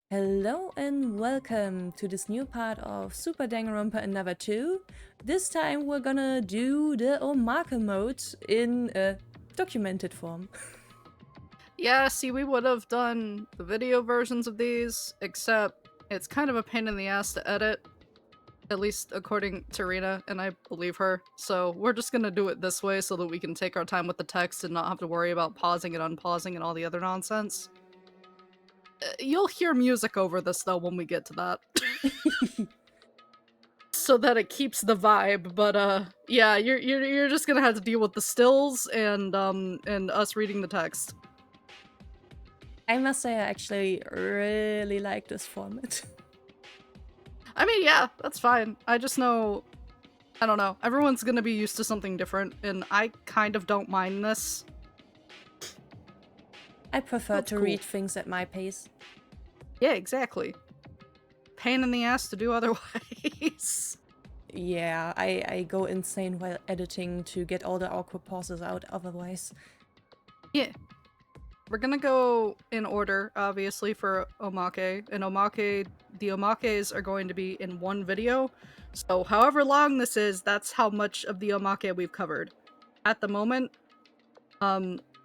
Hello and welcome to this new part of Super Danganronpa Another 2. This time we're gonna do the Omake mode in a documented form. Yeah, see, we would have done the video versions of these, except it's kind of a pain in the ass to edit, at least according to Rina, and I believe her. So we're just gonna do it this way so that we can take our time with the text and not have to worry about pausing and unpausing and all the other nonsense. You'll hear music over this though when we get to that. So that it keeps the vibe, but yeah, you're just gonna have to deal with the stills and us reading the text. I must say I actually really like this format. I mean, yeah, that's fine. I just know, I don't know, everyone's gonna be used to something different, and I kind of don't mind this. I prefer That's to cool. read things at my pace. Yeah, exactly. Pain in the ass to do otherwise. Yeah, I go insane while editing to get all the awkward pauses out otherwise. Yeah. We're gonna go in order, obviously, for Omake. And the Omakes are going to be in one video. So however long this is, that's how much of the Omake we've covered. At the moment,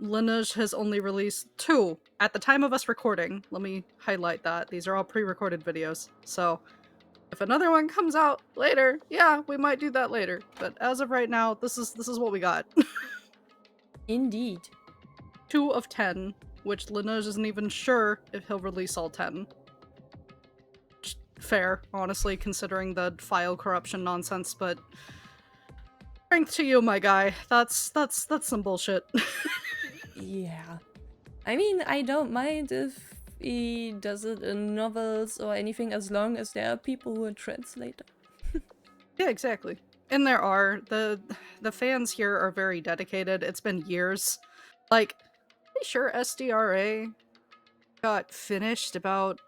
Lineage has only released 2 at the time of us recording. Let me highlight that. These are all pre-recorded videos. So if another one comes out later, yeah, we might do that later. But as of right now, this is what we got. Indeed. 2 of 10, which Lineage isn't even sure if he'll release all 10. Fair, honestly, considering the file corruption nonsense, but strength to you, my guy. That's some bullshit. Yeah. I mean, I don't mind if he does it in novels or anything as long as there are people who translate them. Yeah, exactly. And there are. The fans here are very dedicated. It's been years. Like, pretty sure SDRA got finished about,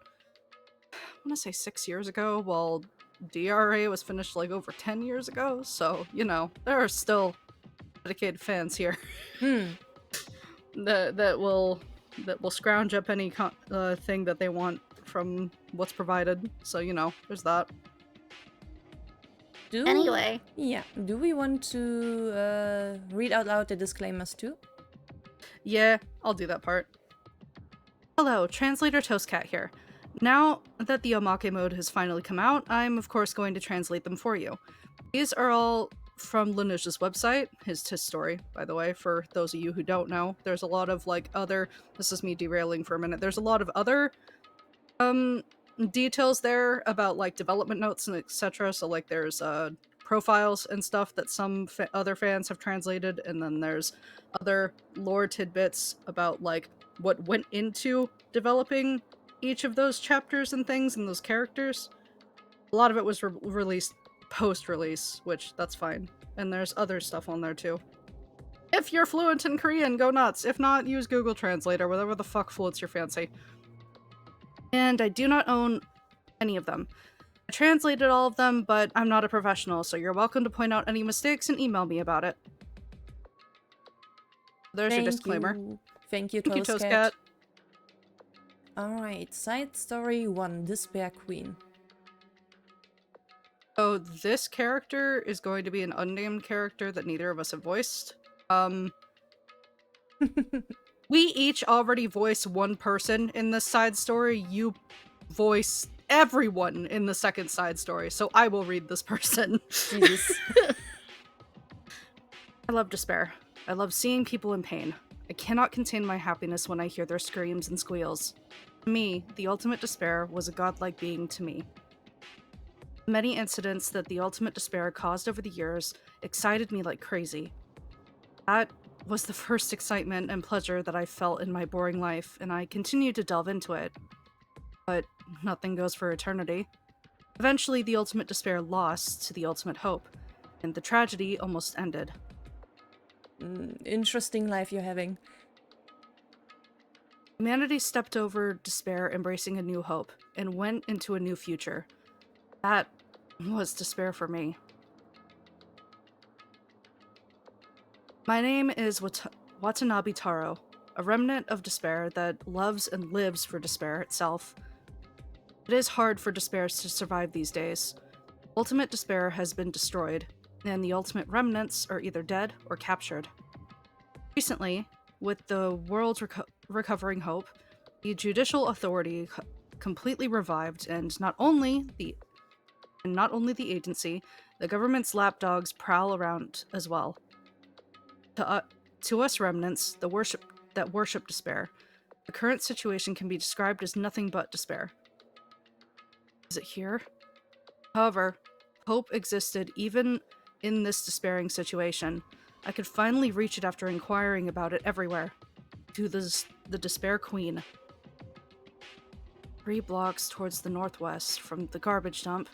I want to say 6 years ago, while DRA was finished like over 10 years ago. So, you know, there are still dedicated fans here that will scrounge up any thing that they want from what's provided. So, you know, there's that. Anyway. Yeah, do we want to read out loud the disclaimers too? Yeah, I'll do that part. Hello, Translator Toastcat here. Now that the Omake mode has finally come out, I'm of course going to translate them for you. These are all from Lineage's website, his story, by the way, for those of you who don't know. There's a lot of like other, this is me derailing for a minute, there's a lot of other details there about like development notes and etc. So like there's profiles and stuff that some other fans have translated, and then there's other lore tidbits about like what went into developing each of those chapters and things and those characters. A lot of it was released post-release, which that's fine. And there's other stuff on there too. If you're fluent in Korean, go nuts. If not, use Google Translate or whatever the fuck floats your fancy. And I do not own any of them. I translated all of them, but I'm not a professional, so you're welcome to point out any mistakes and email me about it. There's your disclaimer. Thank you, Toastcat. Alright, side story 1, Despair Queen. So this character is going to be an unnamed character that neither of us have voiced. We each already voice one person in this side story. You voice everyone in the second side story, so I will read this person. Jesus. I love despair. I love seeing people in pain. I cannot contain my happiness when I hear their screams and squeals. To me, the ultimate despair was a godlike being to me. Many incidents that the ultimate despair caused over the years excited me like crazy. That was the first excitement and pleasure that I felt in my boring life, and I continued to delve into it. But nothing goes for eternity. Eventually, the ultimate despair lost to the ultimate hope, and the tragedy almost ended. Interesting life you're having. Humanity stepped over despair, embracing a new hope, and went into a new future. That was despair for me. My name is Watanabe Taro, a remnant of despair that loves and lives for despair itself. It is hard for despair to survive these days. Ultimate despair has been destroyed, and the ultimate remnants are either dead or captured. Recently, with the world's recovering hope, the judicial authority completely revived, and not only the agency, the government's lapdogs prowl around as well. To us remnants, that worship despair, the current situation can be described as nothing but despair. Is it here? However, hope existed even in this despairing situation. I could finally reach it after inquiring about it everywhere. To the Despair Queen. 3 blocks towards the northwest from the garbage dump,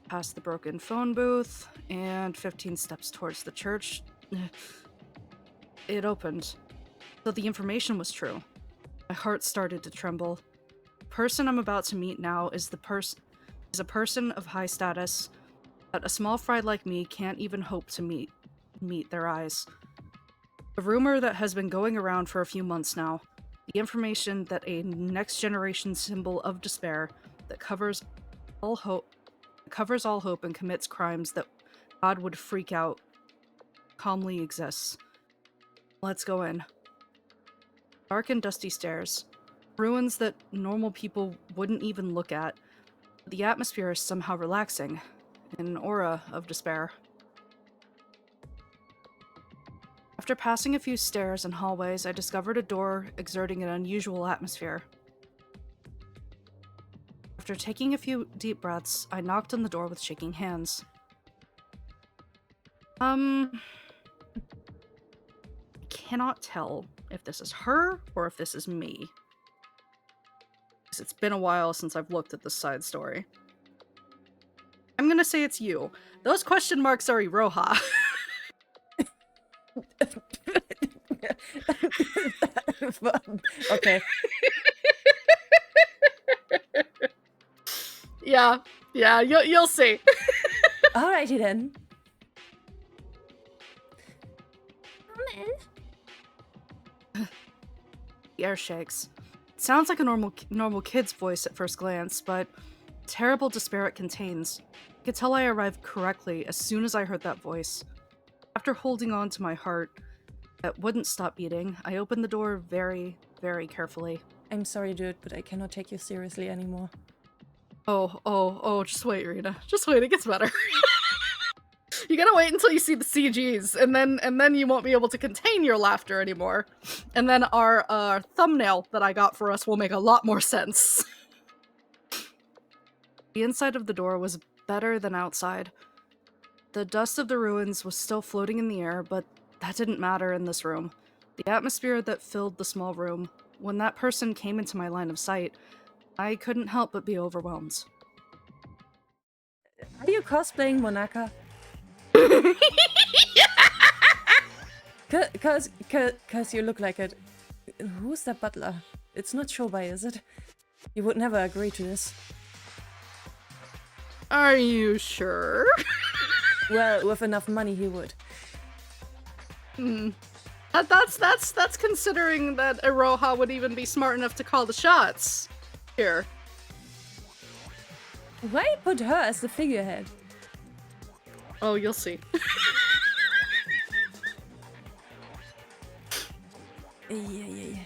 past the broken phone booth, and 15 steps towards the church. It opened. So the information was true. My heart started to tremble. The person I'm about to meet now is a person of high status, but a small fry like me can't even hope to meet their eyes. A rumor that has been going around for a few months now. The information that a next generation symbol of despair that covers all hope and commits crimes that God would freak out calmly exists. Let's go in. Dark and dusty stairs. Ruins that normal people wouldn't even look at. The atmosphere is somehow relaxing. An aura of despair. After passing a few stairs and hallways, I discovered a door exerting an unusual atmosphere. After taking a few deep breaths, I knocked on the door with shaking hands. I cannot tell if this is her or if this is me. Because it's been a while since I've looked at this side story. I'm gonna say it's you. Those question marks are Iroha. Okay. Yeah, you'll see. Alrighty then. The air shakes. It sounds like a normal kid's voice at first glance, but terrible despair it contains. I could tell I arrived correctly as soon as I heard that voice. After holding on to my heart that wouldn't stop beating, I opened the door very, very carefully. I'm sorry, dude, but I cannot take you seriously anymore. Oh, just wait, Rina. Just wait, it gets better. You gotta wait until you see the CGs, and then you won't be able to contain your laughter anymore. And then our thumbnail that I got for us will make a lot more sense. The inside of the door was better than outside. The dust of the ruins was still floating in the air, but that didn't matter in this room. The atmosphere that filled the small room, when that person came into my line of sight, I couldn't help but be overwhelmed. Are you cosplaying Monaka? Cause you look like it. Who's that butler? It's not Shobai, is it? He would never agree to this. Are you sure? Well, with enough money he would. That's considering that Iroha would even be smart enough to call the shots. Here. Why put her as the figurehead? Oh, you'll see. Yeah.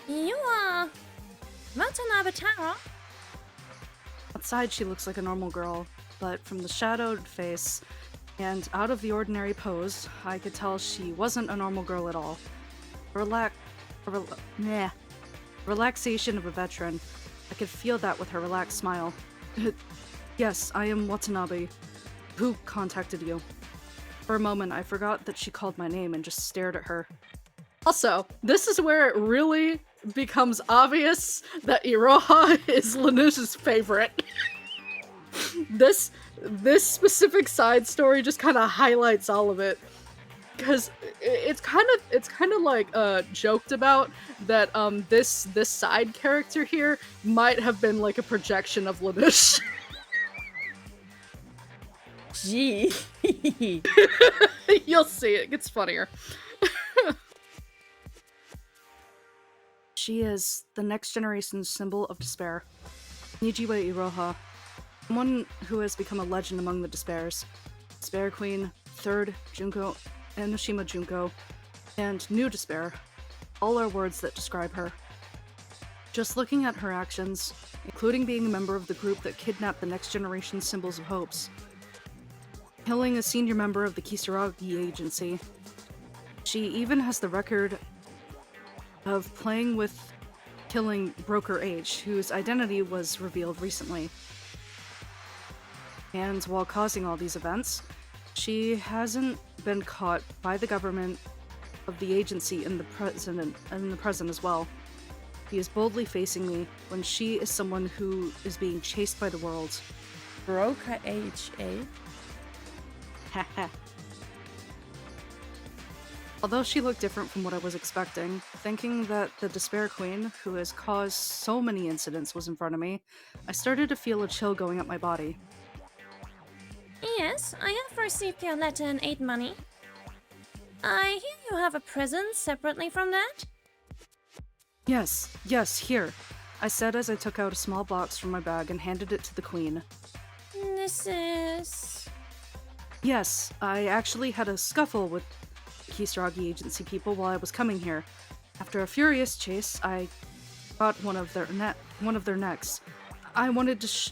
You are Watanabe Tara? Outside, she looks like a normal girl, but from the shadowed face and out of the ordinary pose, I could tell she wasn't a normal girl at all. Relaxation of a veteran. I could feel that with her relaxed smile. Yes, I am Watanabe. Who contacted you? For a moment, I forgot that she called my name and just stared at her. Also, this is where it really becomes obvious that Iroha is Lanush's favorite. This specific side story just kind of highlights all of it. Because it's kind of like joked about that this side character here might have been like a projection of Lanush. Gee. You'll see, it gets funnier. She is the next generation's symbol of despair. Nijiwa Iroha, someone who has become a legend among the Despairs. Despair Queen, 3rd Junko, Enoshima Junko, and New Despair. All are words that describe her. Just looking at her actions, including being a member of the group that kidnapped the next generation's symbols of hopes, killing a senior member of the Kisaragi agency. She even has the record of playing with killing Broker H, whose identity was revealed recently. And while causing all these events, she hasn't been caught by the government of the agency and the present as well. He is boldly facing me when she is someone who is being chased by the world. Broker H, eh? Haha. Although she looked different from what I was expecting, thinking that the Despair Queen, who has caused so many incidents, was in front of me, I started to feel a chill going up my body. Yes, I have received your letter and aid money. I hear you have a present separately from that? Yes, here. I said as I took out a small box from my bag and handed it to the Queen. This is... Yes, I actually had a scuffle with Kisaragi agency people while I was coming here. After a furious chase, I got one of their necks. I wanted to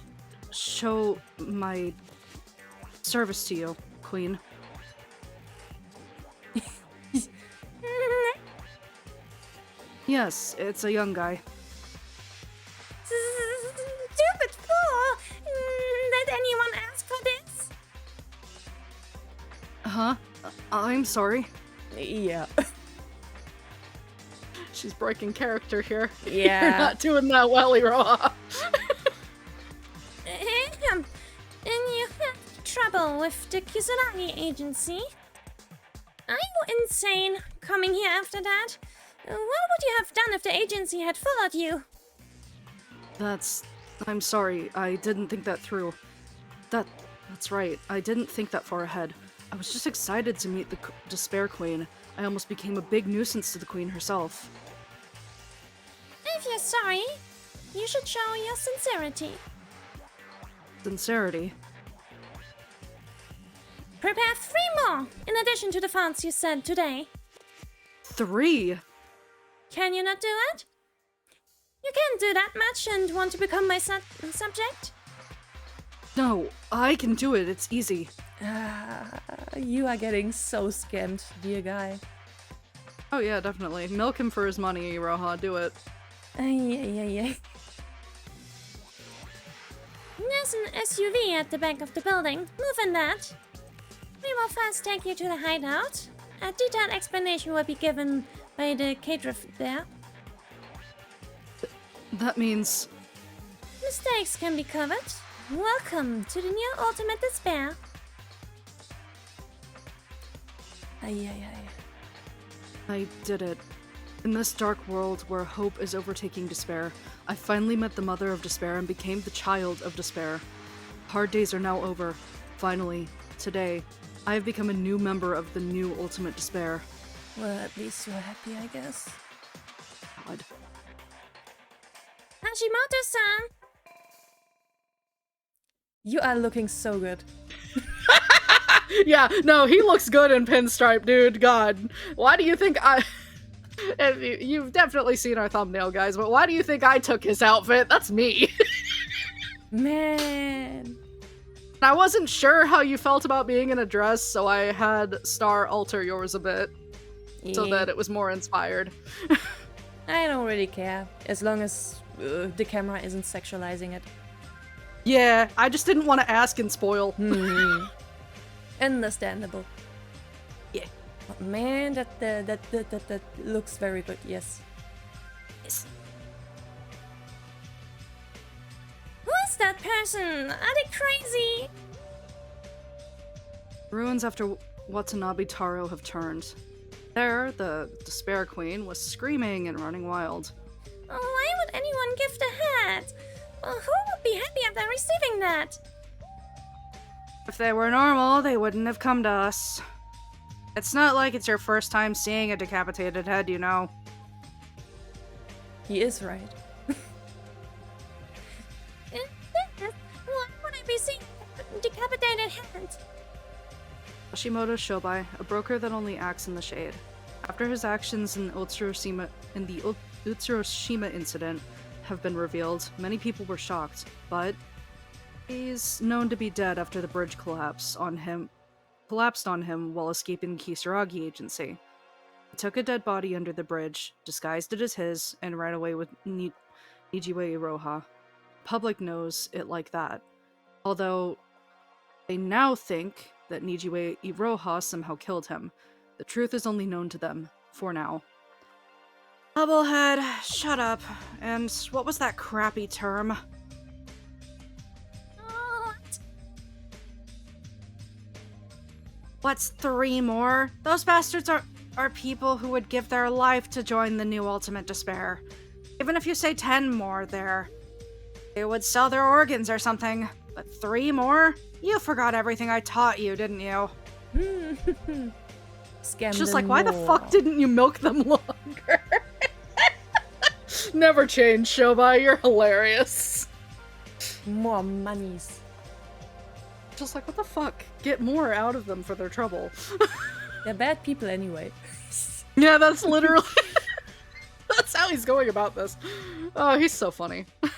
show my service to you, Queen. Yes, it's a young guy. Stupid fool! Did anyone ask for this? Huh? I'm sorry. Yeah. She's breaking character here. Yeah. You're not doing that well, Iroha. And you had trouble with the Kisaragi agency? Are you insane, coming here after that? What would you have done if the agency had followed you? I'm sorry, I didn't think that through. That's right, I didn't think that far ahead. I was just excited to meet the Despair Queen. I almost became a big nuisance to the Queen herself. If you're sorry, you should show your sincerity. Sincerity? Prepare 3 more, in addition to the fonts you sent today. 3? Can you not do it? You can't do that much and want to become my subject? No, I can do it, it's easy. You are getting so scammed, dear guy. Oh yeah, definitely. Milk him for his money, Iroha, do it. Yeah. There's an SUV at the back of the building. Move in that. We will first take you to the hideout. A detailed explanation will be given by the caterer there. That means... Mistakes can be covered. Welcome to the new Ultimate Despair. I did it. In this dark world where hope is overtaking despair, I finally met the mother of despair and became the child of despair. Hard days are now over. Finally, today, I have become a new member of the new Ultimate Despair. Well, at least you're happy, I guess. God. Hashimoto-san! You are looking so good. Yeah, no, he looks good in pinstripe, dude. God. Why do you think I... You've definitely seen our thumbnail, guys, but why do you think I took his outfit? That's me. Man. I wasn't sure how you felt about being in a dress, so I had Star alter yours a bit. So that it was more inspired. I don't really care, as long as the camera isn't sexualizing it. Yeah, I just didn't want to ask and spoil. Understandable. Yeah. But man, that looks very good, yes. Yes. Who's that person? Are they crazy? Ruins after Watanabe Taro have turned. There, the Despair Queen was screaming and running wild. Oh, why would anyone gift a hat? Well, who would be happy after receiving that? If they were normal, they wouldn't have come to us. It's not like it's your first time seeing a decapitated head, you know. He is right. Why would I be seeing a decapitated hand? Hashimoto Shobai, a broker that only acts in the shade. After his actions in the Utsuroshima incident have been revealed, many people were shocked, but he's known to be dead after the bridge collapsed on him while escaping the Kisaragi agency. He took a dead body under the bridge, disguised it as his, and ran away with Nijiwe Iroha. Public knows it like that. Although they now think that Nijiwe Iroha somehow killed him. The truth is only known to them, for now. Bubblehead, shut up. And what was that crappy term? What? What's 3 more? Those bastards are people who would give their life to join the new Ultimate Despair. Even if you say 10 more there, they would sell their organs or something. But 3 more? You forgot everything I taught you, didn't you? Scam It's just them like, why the more. fuck didn't you milk them longer? Never change, Shobai. You're hilarious. More monies. Just like, what the fuck? Get more out of them for their trouble. They're bad people anyway. Yeah, that's literally... that's how he's going about this. Oh, he's so funny. No,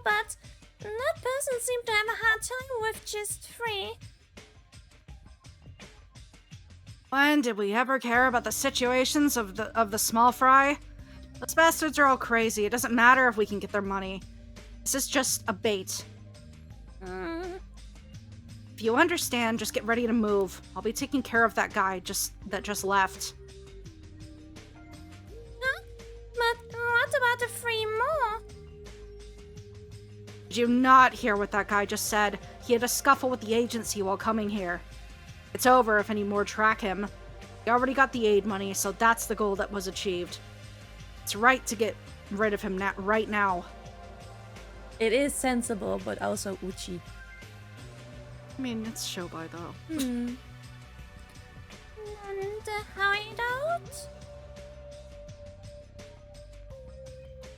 but that person seemed to have a hard time with just 3. When did we ever care about the situations of the small fry? Those bastards are all crazy. It doesn't matter if we can get their money. This is just a bait. If you understand, just get ready to move. I'll be taking care of that guy that just left. Huh? But what about the 3 more? Did you not hear what that guy just said? He had a scuffle with the agency while coming here. It's over if any more track him. He already got the aid money, so that's the goal that was achieved. It's right to get rid of him right now. It is sensible, but also uchi. I mean, it's Shobai, though. And the hideout?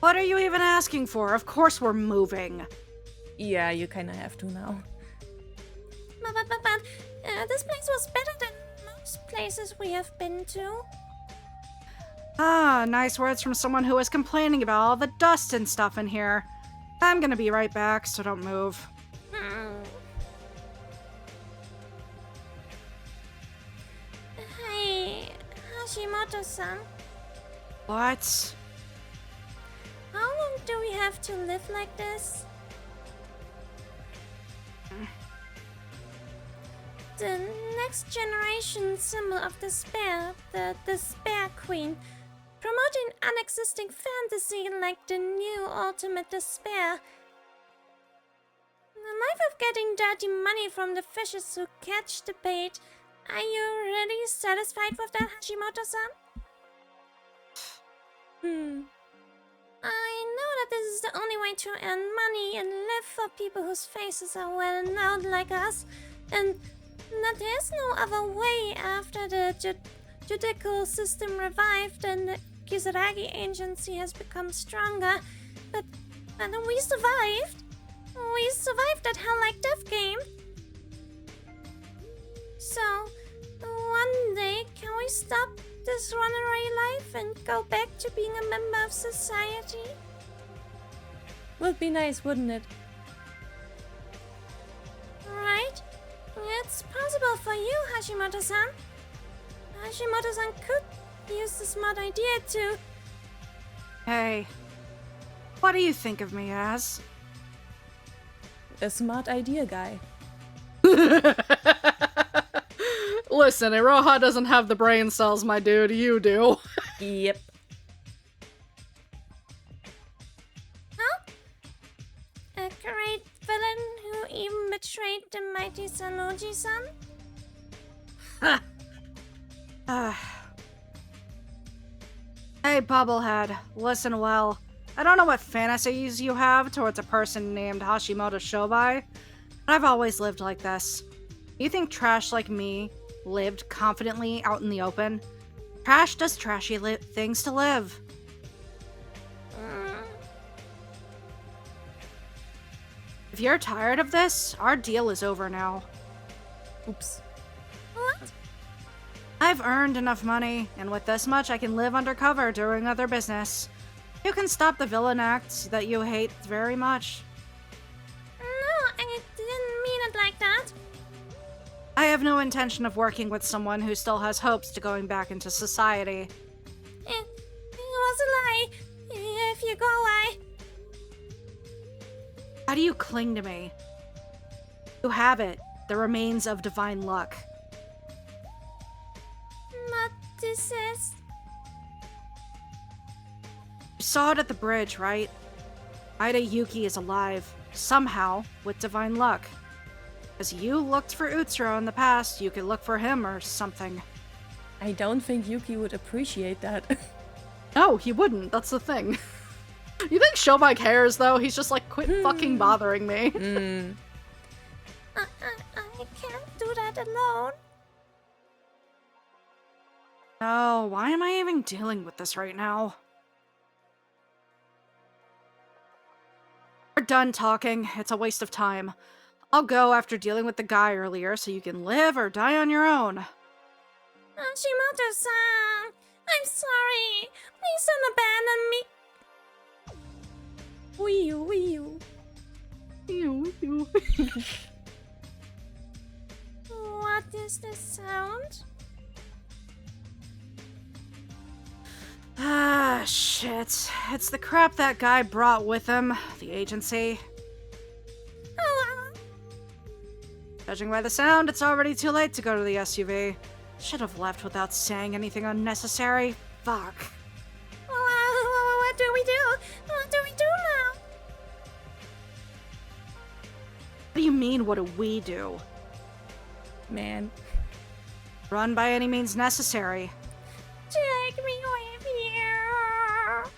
What are you even asking for? Of course we're moving. Yeah, you kinda have to now. But this place was better than most places we have been to. Ah, nice words from someone who was complaining about all the dust and stuff in here. I'm gonna be right back, so don't move. Hey, Hashimoto-san. What? How long do we have to live like this? The next generation symbol of despair, the Despair Queen, promoting unexisting fantasy like the new ultimate despair. The life of getting dirty money from the fishes who catch the bait. Are you really satisfied with that, Hashimoto-san? I know that this is the only way to earn money and live for people whose faces are well known like us, and that there's no other way after the judicial system revived and the Kisaragi agency has become stronger. But we survived. We survived that hell-like death game. So, one day, can we stop this runaway life and go back to being a member of society? Would be nice, wouldn't it? Right? It's possible for you, Hashimoto-san. Hashimoto-san could use a smart idea to... Hey. What do you think of me as? A smart idea guy. Listen, Iroha doesn't have the brain cells, my dude. You do. Yep. Huh? A great villain who even betrayed the mighty Sanoji-san? Hey, Bubblehead. Listen well. I don't know what fantasies you have towards a person named Hashimoto Shobai, but I've always lived like this. You think trash like me lived confidently out in the open? Trash does trashy things to live. If you're tired of this, our deal is over now. Oops. What? I've earned enough money, and with this much I can live undercover doing other business. You can stop the villain act that you hate very much. No, I didn't mean it like that. I have no intention of working with someone who still has hopes to going back into society. It was a lie. If you go away. How do you cling to me? You have it, the remains of divine luck. But this is... You saw it at the bridge, right? Ida Yuki is alive, somehow, with divine luck. As you looked for Utsuro in the past, you could look for him or something. I don't think Yuki would appreciate that. No, he wouldn't, that's the thing. You think Shobai cares, though? He's just like, quit fucking bothering me. I can't do that alone. No, why am I even dealing with this right now? We're done talking. It's a waste of time. I'll go after dealing with the guy earlier so you can live or die on your own. Shimoto-san, I'm sorry. Please don't abandon me. Wee-oo, wee-oo. What is this sound? Ah, shit. It's the crap that guy brought with him, the agency. Oh, Judging by the sound, it's already too late to go to the SUV. Should have left without saying anything unnecessary. Fuck. what do we do? What do we do now? What do you mean, what do we do? Man. Run by any means necessary. Take me with you.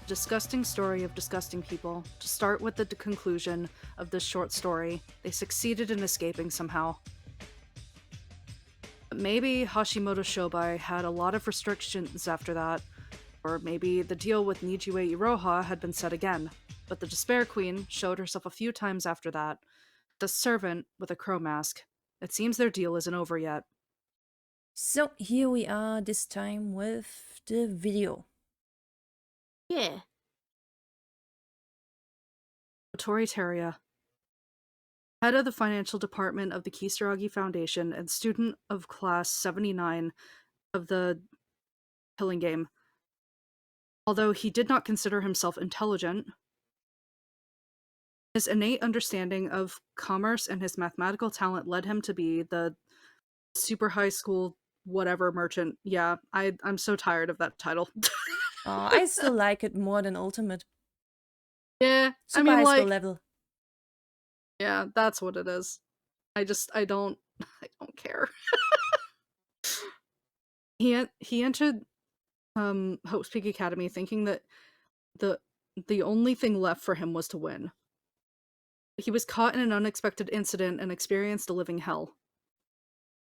Disgusting story of disgusting people. To start with the conclusion of this short story, they succeeded in escaping somehow. But maybe Hashimoto Shobai had a lot of restrictions after that, or maybe the deal with Nijiue Iroha had been set again. But the Despair Queen showed herself a few times after that, the servant with a crow mask. It seems their deal isn't over yet. So here we are this time with the video. Yeah. Otori Teruya, head of the financial department of the Kisaragi Foundation and student of class 79 of the Killing Game. Although he did not consider himself intelligent, his innate understanding of commerce and his mathematical talent led him to be the super high school whatever merchant. Yeah, I'm so tired of that title. I still like it more than Ultimate. Yeah, Super high school level. Yeah, that's what it is. I don't care. He entered Hope's Peak Academy thinking that the only thing left for him was to win. He was caught in an unexpected incident and experienced a living hell.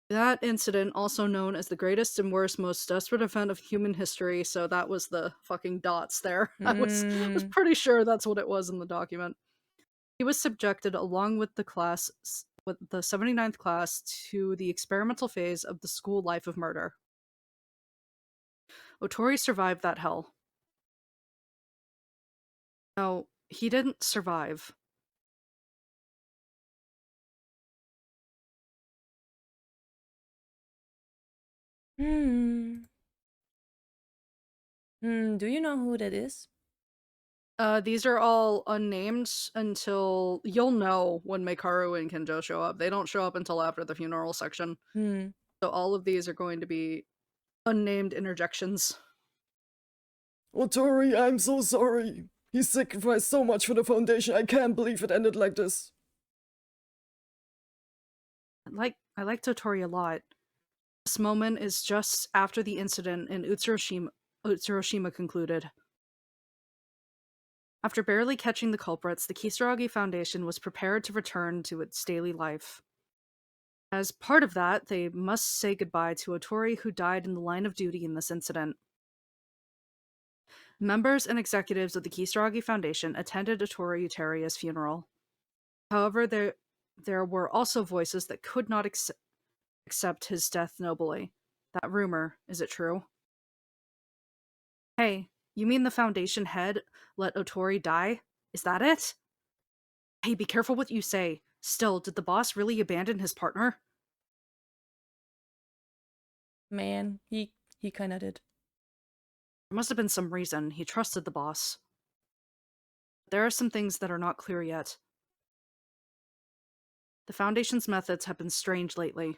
That incident, also known as the greatest and worst, most desperate event of human history, so that was the fucking dots there. I was pretty sure that's what it was in the document. He was subjected, along with the 79th class, to the experimental phase of the school life of murder. Otori survived that hell. No, he didn't survive. Do you know who that is? These are all unnamed until you'll know when Meikaru and Kenjo show up. They don't show up until after the funeral section. So all of these are going to be unnamed interjections. Otori, I'm so sorry. He sacrificed so much for the Foundation. I can't believe it ended like this. I like Otori a lot. This moment is just after the incident in Utsuroshima concluded. After barely catching the culprits, the Kisaragi Foundation was prepared to return to its daily life. As part of that, they must say goodbye to Otori, who died in the line of duty in this incident. Members and executives of the Kisaragi Foundation attended Otori Teruya's funeral. However, there were also voices that could not accept his death nobly. That rumor, is it true? Hey, you mean the Foundation head let Otori die? Is that it? Hey, be careful what you say. Still, did the boss really abandon his partner? Man, he kinda did. There must have been some reason. He trusted the boss. There are some things that are not clear yet. The Foundation's methods have been strange lately.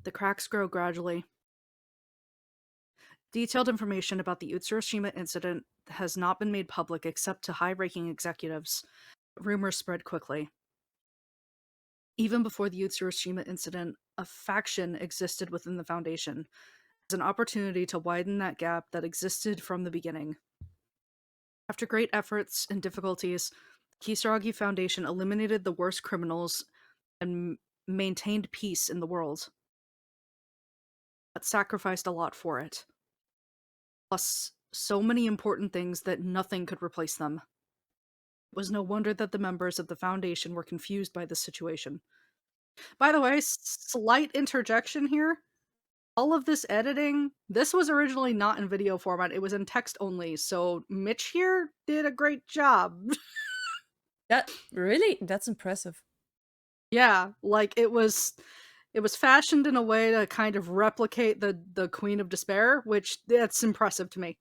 The cracks grow gradually. Detailed information about the Utsuroshima incident has not been made public except to high-ranking executives. Rumors spread quickly. Even before the Utsuroshima incident, a faction existed within the Foundation as an opportunity to widen that gap that existed from the beginning. After great efforts and difficulties, the Kisaragi Foundation eliminated the worst criminals and maintained peace in the world, but sacrificed a lot for it. Plus, so many important things that nothing could replace them. It was no wonder that the members of the Foundation were confused by this situation. By the way, slight interjection here. All of this editing, this was originally not in video format, it was in text only, so Mitch here did a great job. That's impressive. Yeah, like it was fashioned in a way to kind of replicate the Queen of Despair, which that's impressive to me.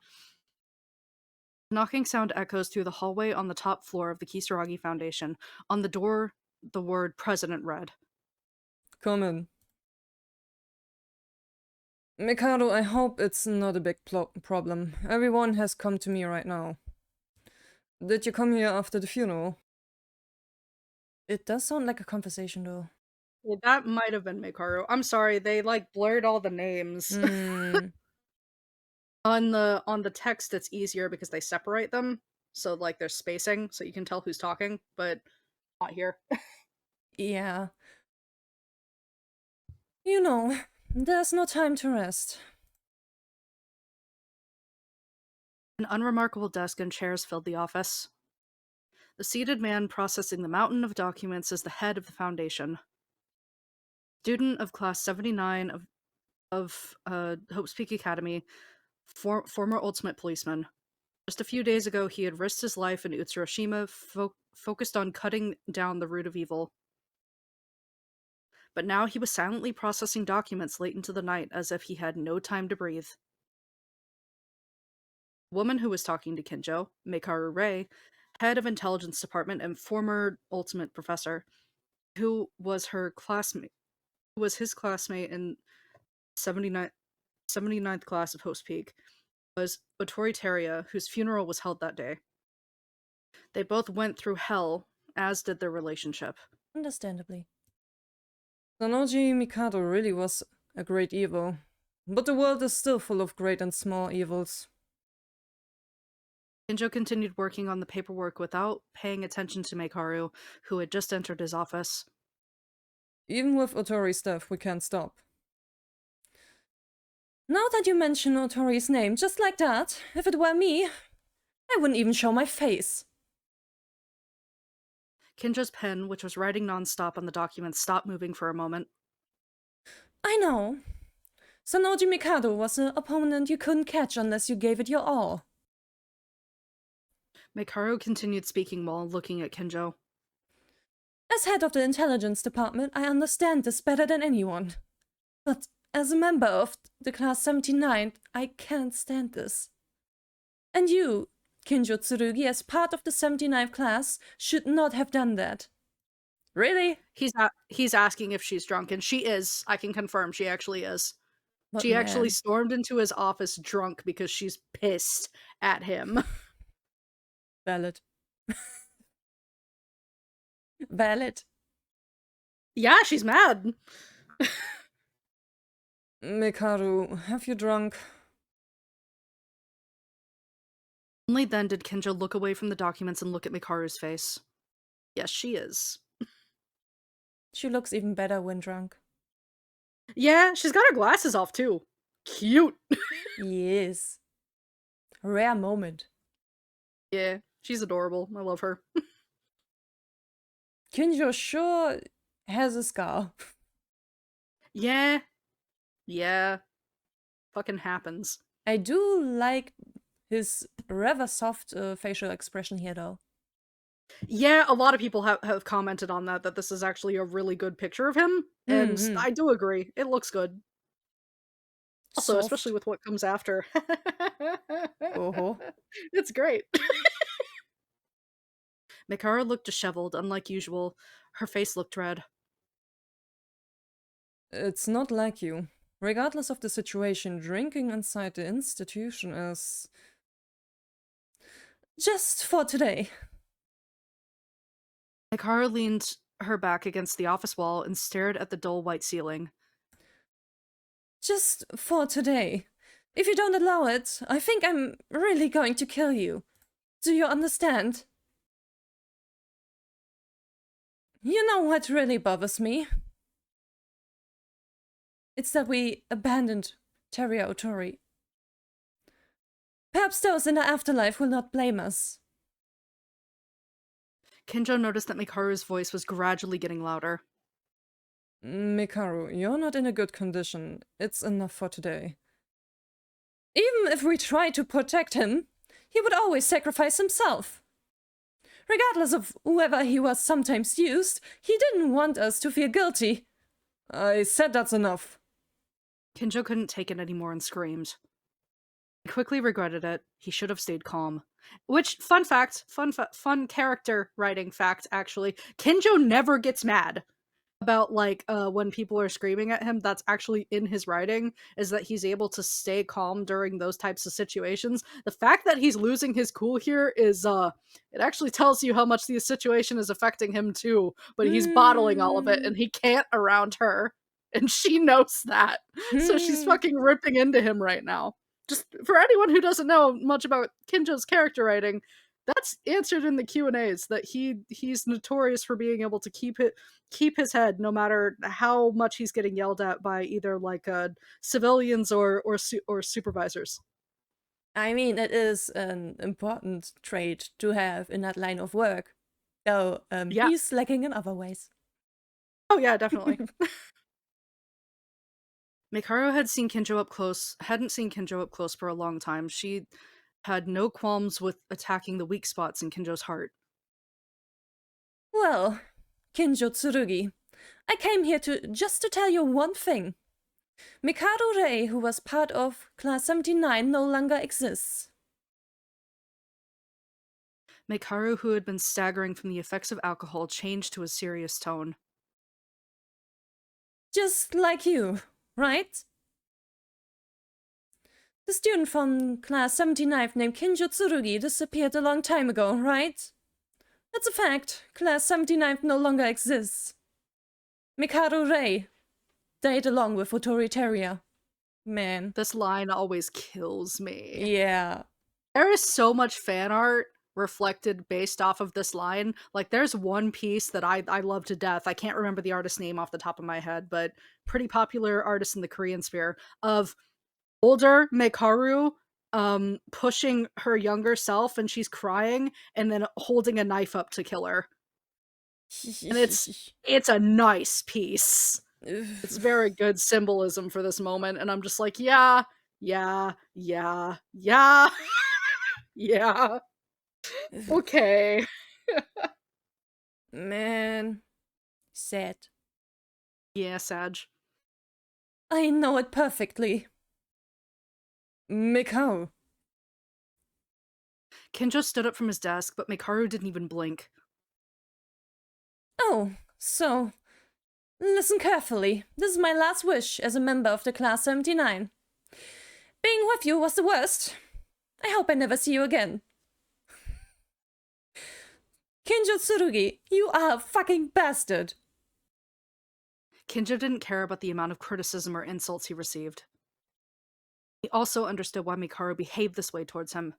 Knocking sound echoes through the hallway on the top floor of the Kisaragi Foundation. On the door, the word President read. Come in. Mikado, I hope it's not a big problem. Everyone has come to me right now. Did you come here after the funeral? It does sound like a conversation, though. Well, that might have been Mikaru. I'm sorry, they like blurred all the names. Hmm. On the text it's easier because they separate them. So like there's spacing so you can tell who's talking, but not here. Yeah. You know, there's no time to rest. An unremarkable desk and chairs filled the office. The seated man processing the mountain of documents is the head of the Foundation. Student of class 79 of Hope's Peak Academy, former ultimate policeman. Just a few days ago, he had risked his life in Utsuroshima, focused on cutting down the root of evil. But now he was silently processing documents late into the night as if he had no time to breathe. The woman who was talking to Kinjo, Mekaru Rei, head of intelligence department and former ultimate professor, who was his classmate in 79th class of Hope's Peak, was Otori Teria, whose funeral was held that day. They both went through hell, as did their relationship. Understandably. Sanoji Mikado really was a great evil, but the world is still full of great and small evils. Kinjo continued working on the paperwork without paying attention to Mekaru, who had just entered his office. Even with Otori's death, we can't stop. Now that you mention Otori's name just like that, if it were me, I wouldn't even show my face. Kinjo's pen, which was writing nonstop on the document, stopped moving for a moment. I know. Sanoji Mikado was an opponent you couldn't catch unless you gave it your all. Mekaru continued speaking while looking at Kinjo. As head of the intelligence department, I understand this better than anyone. But as a member of the class 79, I can't stand this. And you, Kinjo Tsurugi, as part of the 79th class, should not have done that. Really? He's asking if she's drunk, and she is. I can confirm she actually is. But She actually man. stormed into his office drunk because she's pissed at him. Valid. Valid. Yeah, she's mad. Mikaru, have you drunk? Only then did Kinjo look away from the documents and look at Mikaru's face. Yes, she is. She looks even better when drunk. Yeah, she's got her glasses off too. Cute. Yes. Rare moment. Yeah, she's adorable. I love her. Kinjo sure has a scar. Yeah. Yeah. Fucking happens. I do like his rather soft facial expression here, though. Yeah, a lot of people have commented on that this is actually a really good picture of him, and Mhm. I do agree. It looks good. Also, Soft. especially with what comes after. Oh. It's great. Mikara looked disheveled, unlike usual. Her face looked red. It's not like you. Regardless of the situation, drinking inside the institution is just for today. Mikara leaned her back against the office wall and stared at the dull white ceiling. Just for today. If you don't allow it, I think I'm really going to kill you. Do you understand? You know what really bothers me? It's that we abandoned Teria Otori. Perhaps those in the afterlife will not blame us. Kinjo noticed that Mikaru's voice was gradually getting louder. Mikaru, you're not in a good condition. It's enough for today. Even if we try to protect him, he would always sacrifice himself. Regardless of whether he was sometimes used, he didn't want us to feel guilty. I said that's enough. Kinjo couldn't take it anymore and screamed. He quickly regretted it. He should have stayed calm. Which, fun fact, fun character writing fact, actually, Kinjo never gets mad about, like, when people are screaming at him. That's actually in his writing, is that he's able to stay calm during those types of situations. The fact that he's losing his cool here is, it actually tells you how much the situation is affecting him too, but he's bottling all of it, and he can't around her, and she knows that. So she's fucking ripping into him right now. Just for anyone who doesn't know much about Kinjo's character writing, that's answered in the Q&As, that he's notorious for being able to keep his head no matter how much he's getting yelled at by either like civilians or supervisors. I mean, it is an important trait to have in that line of work. Though Yeah. he's lacking in other ways. Oh yeah, definitely. Mikaro hadn't seen Kinjo up close for a long time. She had no qualms with attacking the weak spots in Kinjo's heart. Well, Kinjo Tsurugi, I came here just to tell you one thing. Mikado Rei, who was part of Class 79, no longer exists. Mikaru, who had been staggering from the effects of alcohol, changed to a serious tone. Just like you, right? The student from Class 79 named Kinjo Tsurugi disappeared a long time ago, right? That's a fact. Class 79 no longer exists. Mikado Rei died along with Otoritaria. Man. This line always kills me. Yeah. There is so much fan art reflected based off of this line. Like, there's one piece that I love to death. I can't remember the artist's name off the top of my head, but pretty popular artist in the Korean sphere, of older Mekaru pushing her younger self and she's crying and then holding a knife up to kill her. And it's a nice piece. It's very good symbolism for this moment, and I'm just like, yeah. Yeah. Okay. Man. Sad. Yeah, Sag. I know it perfectly. Mikao. Kinjo stood up from his desk, but Mikaru didn't even blink. Oh, so... Listen carefully. This is my last wish as a member of the Class 79. Being with you was the worst. I hope I never see you again. Kinjo Tsurugi, you are a fucking bastard. Kinjo didn't care about the amount of criticism or insults he received. He also understood why Mikaru behaved this way towards him.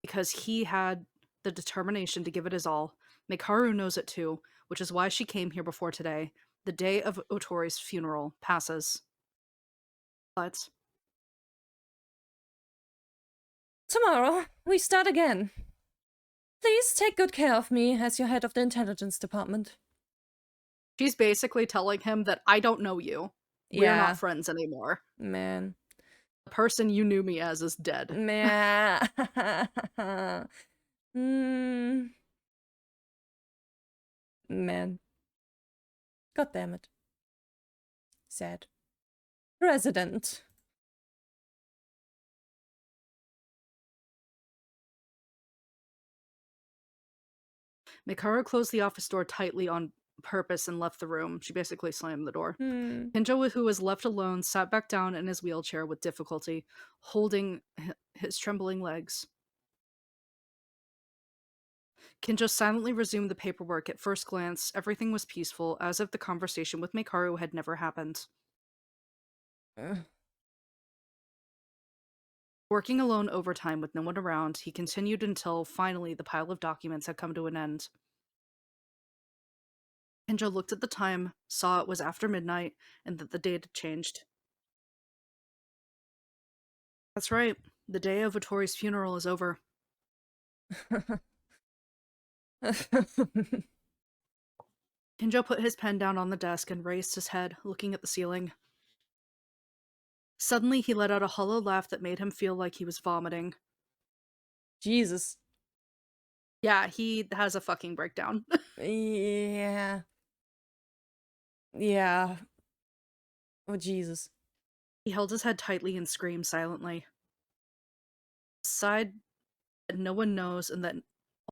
Because he had the determination to give it his all. Mikaru knows it too, which is why she came here before today. The day of Otori's funeral passes. But tomorrow, we start again. Please take good care of me as your head of the intelligence department. She's basically telling him that I don't know you. We're Yeah. not friends anymore. Man. The person you knew me as is dead. Man. mm. Man. God damn it. Sad. President. Mikharu closed the office door tightly on purpose and left the room. She basically slammed the door. Hmm. Kinjo, who was left alone, sat back down in his wheelchair with difficulty, holding his trembling legs. Kinjo silently resumed the paperwork. At first glance, everything was peaceful, as if the conversation with Mikharu had never happened. Working alone overtime with no one around, he continued until finally the pile of documents had come to an end. Kinjo looked at the time, saw it was after midnight, and that the date had changed. That's right. The day of Otori's funeral is over. Kinjo put his pen down on the desk and raised his head, looking at the ceiling. Suddenly, he let out a hollow laugh that made him feel like he was vomiting. Jesus. Yeah, he has a fucking breakdown. Yeah. Yeah. Oh, Jesus. He held his head tightly and screamed silently. A side that no one knows and that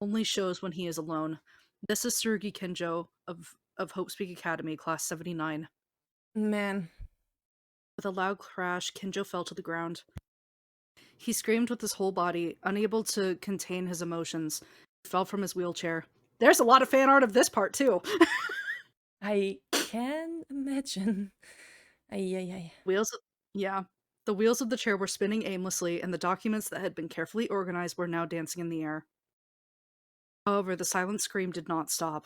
only shows when he is alone. This is Tsurugi Kinjo of Hope Speak Academy, Class 79. Man. With a loud crash, Kinjo fell to the ground. He screamed with his whole body, unable to contain his emotions. He fell from his wheelchair. There's a lot of fan art of this part, too. I can imagine. Ay. The wheels of the chair were spinning aimlessly, and the documents that had been carefully organized were now dancing in the air. However, the silent scream did not stop.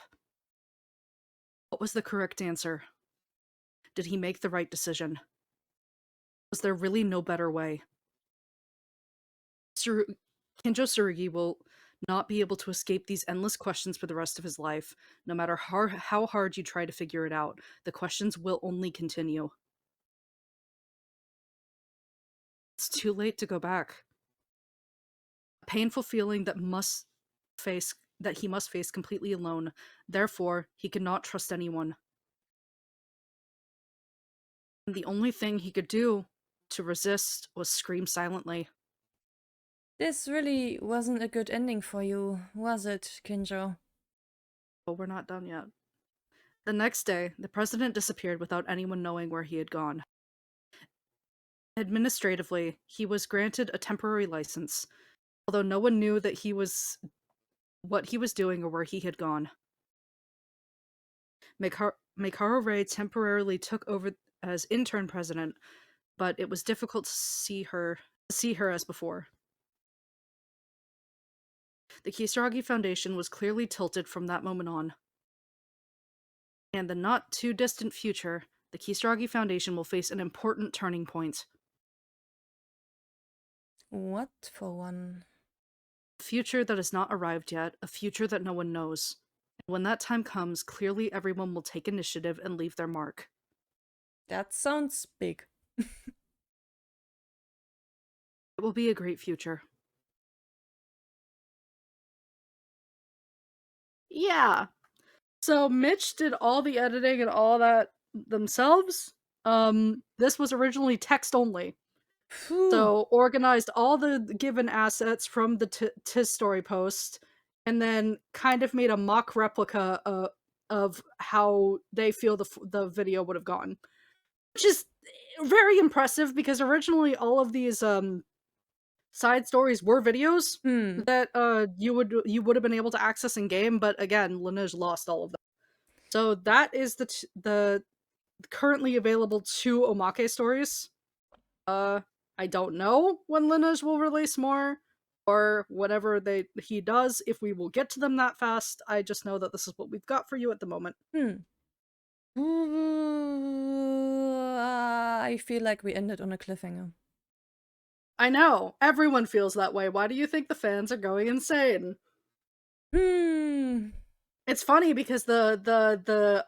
What was the correct answer? Did he make the right decision? Was there really no better way? Kinjo Tsurugi will not be able to escape these endless questions for the rest of his life. No matter how hard you try to figure it out, the questions will only continue. It's too late to go back. A painful feeling that he must face completely alone. Therefore, he could not trust anyone. And the only thing he could do to resist was scream silently. This really wasn't a good ending for you, was it, Kinjo? But we're not done yet. The next day, the president disappeared without anyone knowing where he had gone. Administratively, he was granted a temporary license, although no one knew that what he was doing or where he had gone. Mikharu Ray temporarily took over as intern president, but it was difficult to see her as before. The Kisaragi Foundation was clearly tilted from that moment on. And the not too distant future, the Kisaragi Foundation will face an important turning point. What for one? A future that has not arrived yet, a future that no one knows. And when that time comes, clearly everyone will take initiative and leave their mark. That sounds big. It will be a great future. Yeah. So Mitch did all the editing and all that themselves. This was originally text only. Phew. So organized all the given assets from the Tis story post, and then kind of made a mock replica of how they feel the video would have gone, which is very impressive because originally all of these side stories were videos that you would have been able to access in game, but again, Lineage lost all of them. So that is the currently available 2 Omake stories. I don't know when Lineage will release more, or whatever he does, if we will get to them that fast. I just know that this is what we've got for you at the moment. I feel like we ended on a cliffhanger. I know. Everyone feels that way. Why do you think the fans are going insane? Hmm. It's funny because the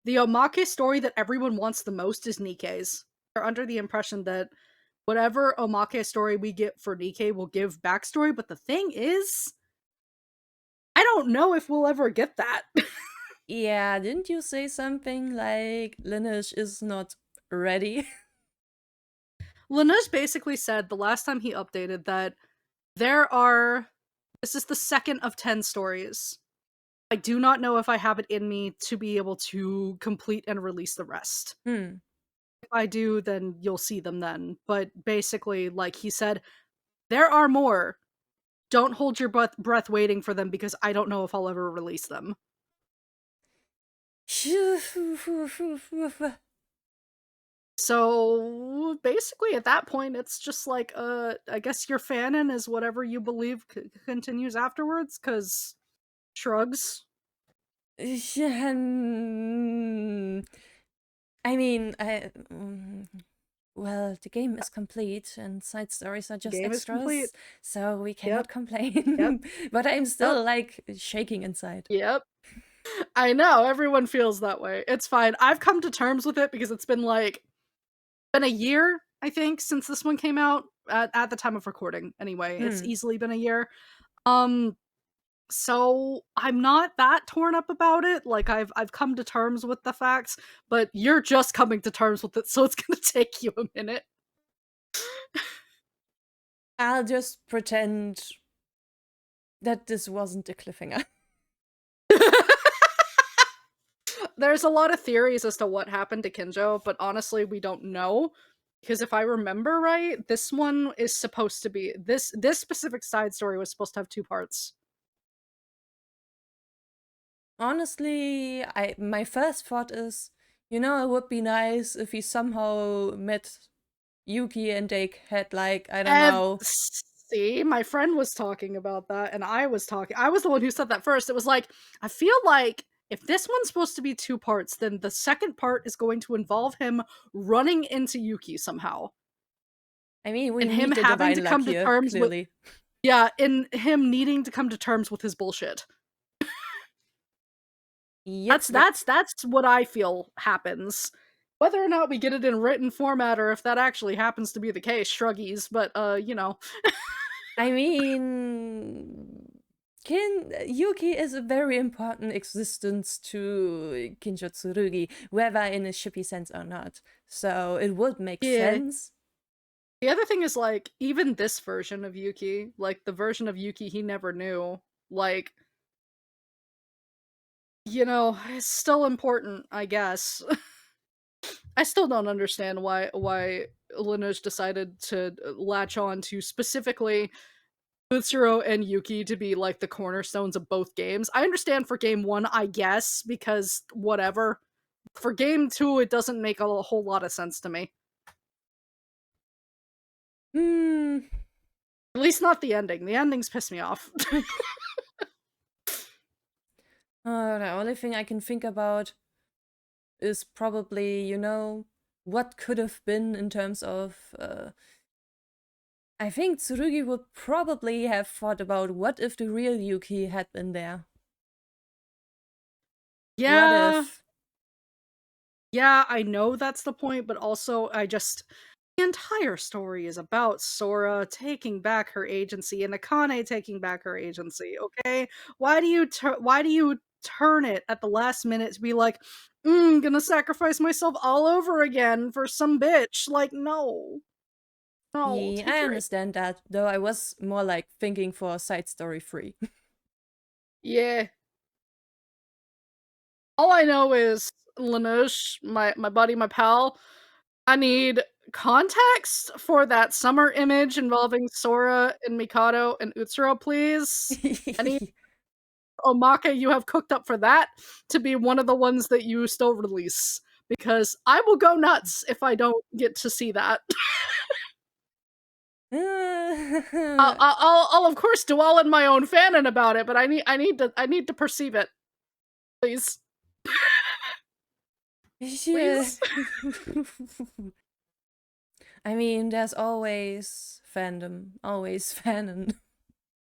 Omake story that everyone wants the most is Nikkei's. They're under the impression that whatever Omake story we get for Nikkei will give backstory, but the thing is, I don't know if we'll ever get that. Yeah, didn't you say something like Lineage is not ready? Laneige basically said the last time he updated that this is the second of 10 stories. I do not know if I have it in me to be able to complete and release the rest. Hmm. If I do, then you'll see them then. But basically, like he said, there are more. Don't hold your breath waiting for them because I don't know if I'll ever release them. So basically, at that point, it's just like, I guess your fanon is whatever you believe continues afterwards, because shrugs. I mean, well, the game is complete and side stories are just Game is complete. extras, so we cannot Yep. complain. Yep. But I'm still like shaking inside. Yep. I know, everyone feels that way. It's fine. I've come to terms with it because it's been a year, I think, since this one came out at the time of recording. Anyway, it's easily been a year. So I'm not that torn up about it. Like I've come to terms with the facts, but you're just coming to terms with it, so it's gonna take you a minute. I'll just pretend that this wasn't a cliffhanger. There's a lot of theories as to what happened to Kinjo, but honestly, we don't know. Because if I remember right, this one is supposed to be this specific side story was supposed to have 2 parts. Honestly, my first thought is, it would be nice if he somehow met Yuki and they had like, I don't know. See, my friend was talking about that, and I was the one who said that first. It was like, I feel like if this one's supposed to be 2 parts, then the second part is going to involve him running into Yuki somehow. I mean, we And need him the having divine to luck come to here, terms with clearly. in him needing to come to terms with his bullshit. Yep. That's what I feel happens. Whether or not we get it in written format or if that actually happens to be the case, shruggies, but I mean, Yuki is a very important existence to Kinjo Tsurugi, whether in a shippy sense or not. So it would make sense. The other thing is, like, even this version of Yuki, like, the version of Yuki he never knew, like, it's still important, I guess. I still don't understand why Lineage decided to latch on to specifically Utsuro and Yuki to be like the cornerstones of both games. I understand for game 1, I guess, because whatever. For game 2, it doesn't make a whole lot of sense to me. At least not the ending. The endings piss me off. The only thing I can think about is probably, what could have been in terms of. I think Tsurugi would probably have thought about what if the real Yuki had been there. Yeah. What if? Yeah, I know that's the point, but also the entire story is about Sora taking back her agency and Akane taking back her agency, okay? Why do you turn it at the last minute to be like, gonna sacrifice myself all over again for some bitch? Like, no. No, Yeah, take I your understand that, though I was more like thinking for side story 3. Yeah. All I know is Lanush, my buddy, my pal, I need context for that summer image involving Sora and Mikado and Utsuro, please. I need Omake you have cooked up for that to be one of the ones that you still release. Because I will go nuts if I don't get to see that. I'll of course dwell in my own fanon about it, but I need to perceive it. Please. Please. I mean, there's always fandom, always fanon.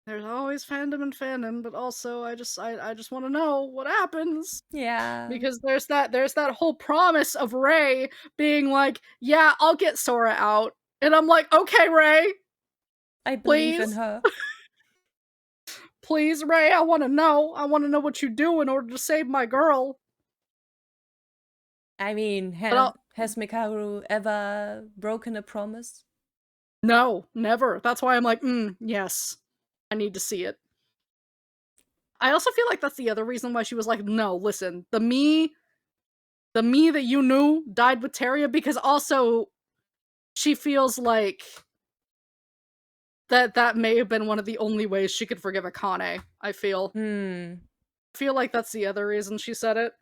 there's always fandom and fandom, but also I just want to know what happens. Yeah. Because there's that whole promise of Ray being like, yeah, I'll get Sora out. And I'm like, okay, Ray, I believe in please. her. Please, Ray, I want to know. I want to know what you do in order to save my girl. I mean, But has Mikaru ever broken a promise? no, never. That's why I'm like, yes, I need to see it. I also feel like that's the other reason why she was like, no, listen, the me that you knew died with Teria, because also she feels like that may have been one of the only ways she could forgive Akane, I feel. I feel like that's the other reason she said it.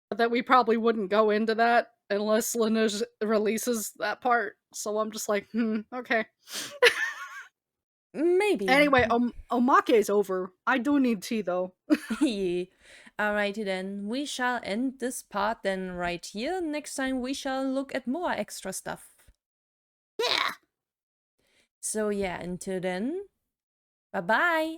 But that we probably wouldn't go into that unless Lineage releases that part. So I'm just like, okay. Maybe. Anyway, Omake's over. I do need tea though. Alrighty then, we shall end this part then right here. Next time we shall look at more extra stuff. Yeah! So yeah, until then, bye bye!